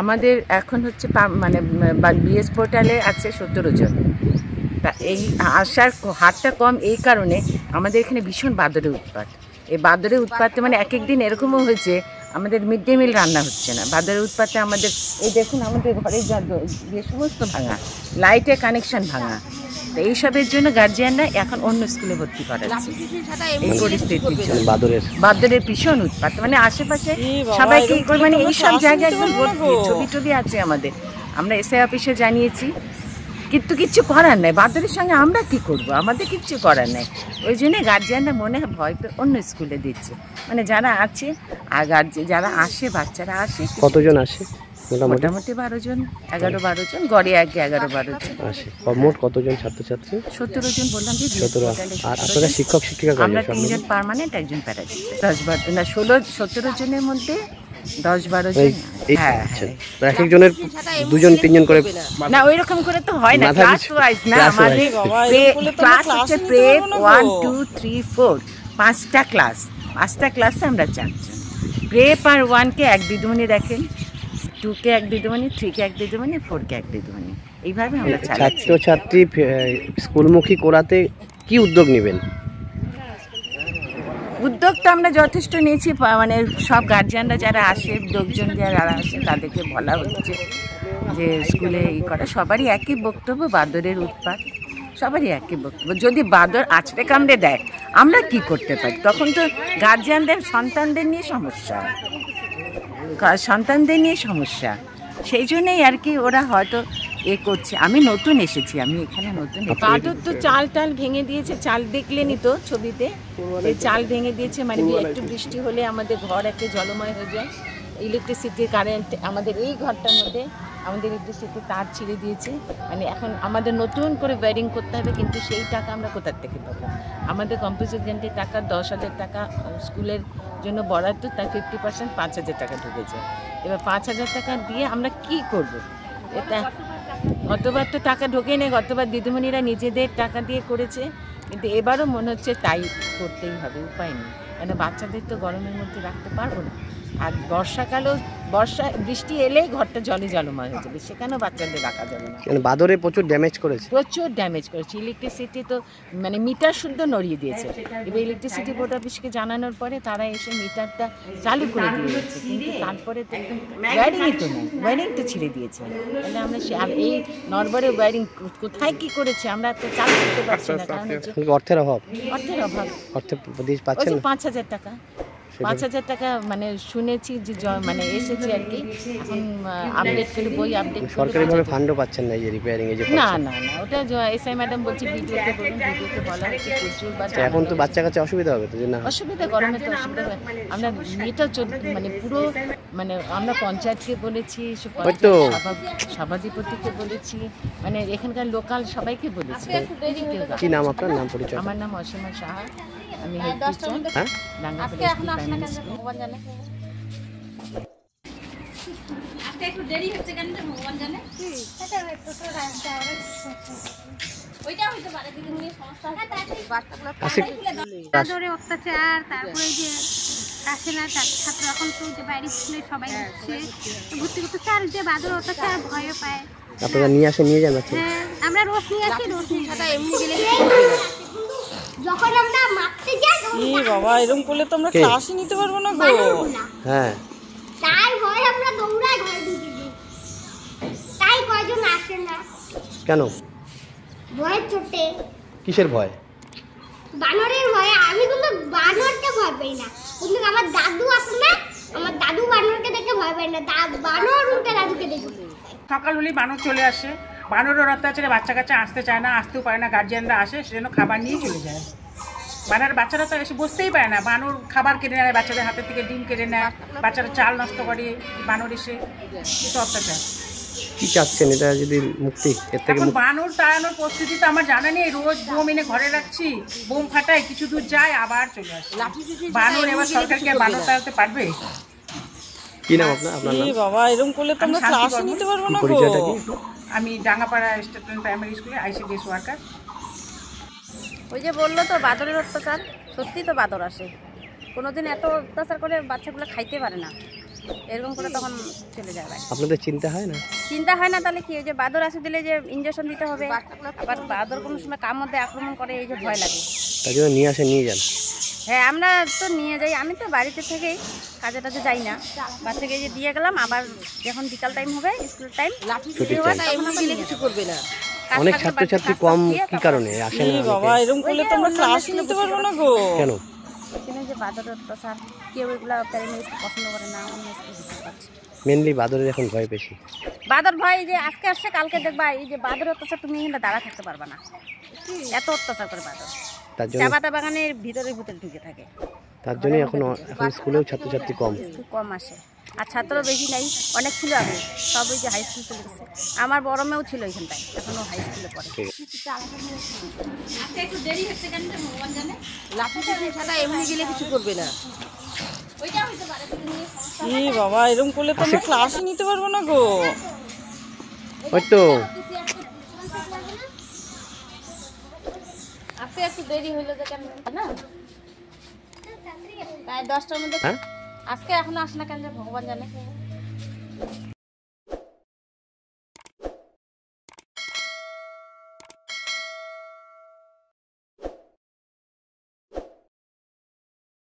আমাদের এখন হচ্ছে মানে বিএস পোর্টালে আছে 17 জন। তা এই আসার হারটা কম এই কারণে আমাদের এখানে ভীষণ বাদরের উৎপাত। এই বাদরের উৎপাতে মানে এক দিন এরকমও হয়েছে আমাদের মিড ডে মিল রান্না হচ্ছে না। বাদরের উৎপাতে আমাদের এই দেখুন আমাদের ঘরের যে সমস্ত ভাঙা, লাইটের কানেকশন ভাঙা। তো এইসবের জন্য গার্জিয়ানরা এখন অন্য স্কুলে ভর্তি করাচ্ছে। এই পরিস্থিতির জন্য বাদরের ভীষণ উৎপাত, মানে আশেপাশে সবাইকে মানে এইসব জায়গায় একদম ভর্তি, ছবি টবি আছে আমাদের। আমরা এসআই অফিসে জানিয়েছি, কিন্তু কিচ্ছু করার নেই। বাদরের সঙ্গে আমরা কি করব, আমাদের কিচ্ছু করার নেই। ওই জন্যে গার্জিয়ানরা মনে হয় ভয় পেয়ে অন্য স্কুলে দিচ্ছে। মানে যারা আছে আর যারা আসে, বাচ্চারা আসে। কতজন আসে? মোটামুটি 12 জন, 11-12 জন, গড়ে আগে 11-12 জন আসে। মোট কতজন ছাত্রছাত্রী? 17 জন বললাম যে। 17। আর আপনারা শিক্ষক শিক্ষিকা? আমরা 3 জন পার্মানেন্ট, একজন প্যারাডিক্ট। 10-12 না 16-17 জনের মধ্যে 10-12 জন। হ্যাঁ, এক একজনের 2-3 জন করে না, ওই রকম করে তো হয় না, ক্লাস ওয়াইজ না। আমাদের ক্লাস হচ্ছে প্রেপ 1 2 3 4, 5টা ক্লাস। 5টা ক্লাসে আমরা 4 জন। প্রেপ আর 1 কে এক দিদিমণি দেখেন, 2 কে এক দিদিমণি, 3 কে এক দিদিমণি, 4 কে এক দিদিমণি, এইভাবে আমরা ছাত্রছাত্রী স্কুলমুখী করাতে কি উদ্যোগ নেবেন? উদ্যোগ তো আমরা যথেষ্ট নিয়েছি, মানে সব গার্জিয়ানরা যারা আসে, লোকজন যারা আসে তাদেরকে বলা হচ্ছে যে স্কুলে করা। সবারই একই বক্তব্য, বাদরের উৎপাত, সবারই একই বক্তব্য। যদি বাদর আছড়ে কামড়ে দেয় আমরা কি করতে পারি? তখন তো গার্জিয়ানদের সন্তানদের নিয়ে সমস্যা, সেই জন্যই আর কি ওরা হয়তো করছে। আমি নতুন এসেছি, আমি এখানে নতুন। বাদর তো চাল ভেঙে দিয়েছে, চাল দেখলেনি তো ছবিতে, চাল ভেঙে দিয়েছে। মানে একটু বৃষ্টি হলে আমাদের ঘর একটা জলময় হয়ে যায়। ইলেকট্রিসিটির কারেন্ট আমাদের এই ঘরটার মধ্যে, আমাদের ইলেকট্রিসিটি তার ছিঁড়ে দিয়েছে। মানে এখন আমাদের নতুন করে ওয়্যারিং করতে হবে, কিন্তু সেই টাকা আমরা কোথার থেকে পাবো? আমাদের কম্পিউটার গ্যান্টের টাকা 10,000 টাকা স্কুলের জন্য বরাদ্দ, তার 50% 5,000 টাকা ঢুকেছে। এবার 5,000 টাকা দিয়ে আমরা কি করব? এটা গতবার তো টাকা ঢোকেই নেই, গতবার দিদিমণিরা নিজেদের টাকা দিয়ে করেছে, কিন্তু এবারও মনে হচ্ছে তাই করতেই হবে, উপায় নেই। কেন বাচ্চাদের তো গরমের মধ্যে রাখতে পারবো না। আর বৃষ্টি এলেই ঘরটা জলময় হয়ে যাবে, সেখানেও বাচ্চাদের রাখা যাবে না। বাদরে প্রচুর ড্যামেজ করেছে। ইলেকট্রিসিটি তো মানে মিটার শুদ্ধ নড়িয়ে দিয়েছে। এবার ইলেকট্রিসিটি বোর্ড অফিসকে জানানোর পরে তারা এসে মিটারটা চালু করে দিয়েছে, কিন্তু তারপরে তো ওয়্যারিংই তো নেই, ওয়্যারিং তো ছিঁড়ে দিয়েছে। তাহলে আমরা আর এই নরবরে ওয়্যারিং কোথায় কি করেছে আমরা তো চালু করতে পারছি না, কারণ হচ্ছে অর্থের অভাব। অর্থ পাচ্ছেন 5,000 টাকা। 5,000 টাকা মানে শুনেছি যে মানে এসেছে আর কি। এখন আপডেট করে বই আপডেট সরকারিভাবে ফান্ডও পাচ্ছেন না এই যে রিপেয়ারিং এই যে। না, ওটা এসআই ম্যাডাম বলছি ভিডিওতে বলুন, ভিডিওতে বলা হচ্ছে প্রচুর বাচ্চা। এখন তো বাচ্চা কাছে অসুবিধা হবে তো? যে না অসুবিধা, গরমে তো অসুবিধা হবে। আমরা এটা মানে পুরো মানে আমরা পঞ্চায়েতকে বলেছি, সভাধিপতিকে বলেছি, মানে এখানকার লোকাল সবাইকে বলেছি। কি নাম আপনার? নাম পরিচয়? আমার নাম অসীমা সাহা, আমি head teacher Dangapara primary school. একটু দেরি হচ্ছে কেন ভগবান জানে। ওইটা হইতে পারে দিদিমণির সমস্যা, বাচ্চাগুলো অত্যাচার, তারপরে যে আসে না ছাত্র, এখন তো যে বাইরে স্কুলে সবাই হচ্ছে ভর্তি করতেছে, আর যে বাদর অত্যাচার ভয় পায়। আপনারা নিয়ে যান বাচ্চা? হ্যাঁ, আমরা রোজ নিয়ে আসি, রোজ নিয়ে এমনি গেলে যখন আমরা মারতে যাই বাবা, এরকম করলে তো আমরা ক্লাসই নিতে পারবো না গো। হ্যাঁ, তাই ভয় আমরা দৌড়াই ঘরে ঢুকে যাই, তাই কয়জন আসে না। কেন? ভয় চোটে। কিসের ভয়? বানরের ভয়। আমি কিন্তু বানরকে ভয় পাই না, কিন্তু আমার দাদু আছে না, আমার দাদু বানরকে দেখে ভয় পায় না, বানর উল্টে দাদুকে দেখে। সকাল হলেই বানর চলে আসে, বানরের অত্যাচারে বাচ্চা কাচ্চা আসতে চায় না, আসতেও পারে না, গার্জিয়ানরা আসে সেজন্য খাবার নিয়ে চলে যায়। বানরের বাচ্চারা তো এসে বসতেই পারে না, বানর খাবার কেড়ে নেয়, বাচ্চাদের হাতের থেকে ডিম কেড়ে নেয়, বাচ্চারা চাল নষ্ট করে, বানর এসে কিছু অত্যাচার। কি চাচ্ছেন এটা যদি মুক্তি? এখন বানর তাড়ানোর প্রস্তুতি তো আমার জানা নেই। রোজ বোম এনে ঘরে রাখছি, বোম ফাটাই, কিছু দূর যায় আবার চলে আসে বানর। এবার সরকারকে বানর তাড়াতে পারবে? কি নাম আপনার? বাবা, এরকম করলে তো আমরা ক্লাসই নিতে পারবো না গো। আমি ডাঙ্গাপাড়া স্টেট প্রাইমারি স্কুলে আইসিডিএস ওয়ার্কার। ওই যে বললো তো বাদরের অত্যাচার, সত্যি তো বাদর আসে, কোনোদিন এত অত্যাচার করে বাচ্চাগুলো খাইতে পারে না। এরকম করে তখন চলে যায় বাড়ি। আপনাদের চিন্তা হয় না? চিন্তা হয় না তাহলে কি, ওই যে বাদর আসে দিলে যে ইঞ্জেকশন দিতে হবে, আবার বাদর কোনো সময় কার মধ্যে আক্রমণ করে, এই যে ভয় লাগে। তাই জন্য নিয়ে যান। হ্যাঁ, আমরা তো নিয়ে যাই, আমি তো বাড়িতে থেকেই কাজে টাজে যাই না, বাচ্চাকে এই যে দিয়ে গেলাম, আবার যখন বিকাল টাইম হবে স্কুল টাইম ছুটির টাইম। কিছু করবে না। অনেক ছাত্রছাত্রী কম কি কারণে আসে না? বাবা এরকম করলে তো আমরা ক্লাস নিতে পারবো না গো। কেন? এখানে যে বাদরের অত্যাচার, কেউ এগুলা প্যারেন্টস পছন্দ করে না, অন্য স্কুল দিতে পারছে। মেনলি বাদরের এখন ভয় বেশি। বাদর ভয়, যে আজকে আসছে কালকে দেখবা, এই যে বাদর অত্যাচার তুমি এখানে দাঁড়া থাকতে পারবা না, এত অত্যাচার করে বাদর। তার জন্য চা পাতা বাগানের ভিতরে ঢুকে থাকে, তার জন্যই এখন স্কুলেও ছাত্রছাত্রী কম। একটু কম আসে, আর ছাত্র বেশি নাই, অনেক ছিল আগে, সব ওই যে হাই স্কুল চলে গেছে। আমার বড় মেয়েও ছিল এখানটায়, এখনো হাই স্কুলে পড়ে। একটু দেরি হচ্ছে কেন ভগবান জানে, লাঠিটা ছাড়া এমনি গেলে কিছু করবে না। ওইটা হইতে পারে বাবা এরকম করলে তো আমরা ক্লাস নিতে পারবো না গো। ওই তো আজকে একটু দেরি হইলো যে কেন না, তাই 10টার মধ্যে। হ্যাঁ আজকে এখনো আসে না কেন ভগবান জানে।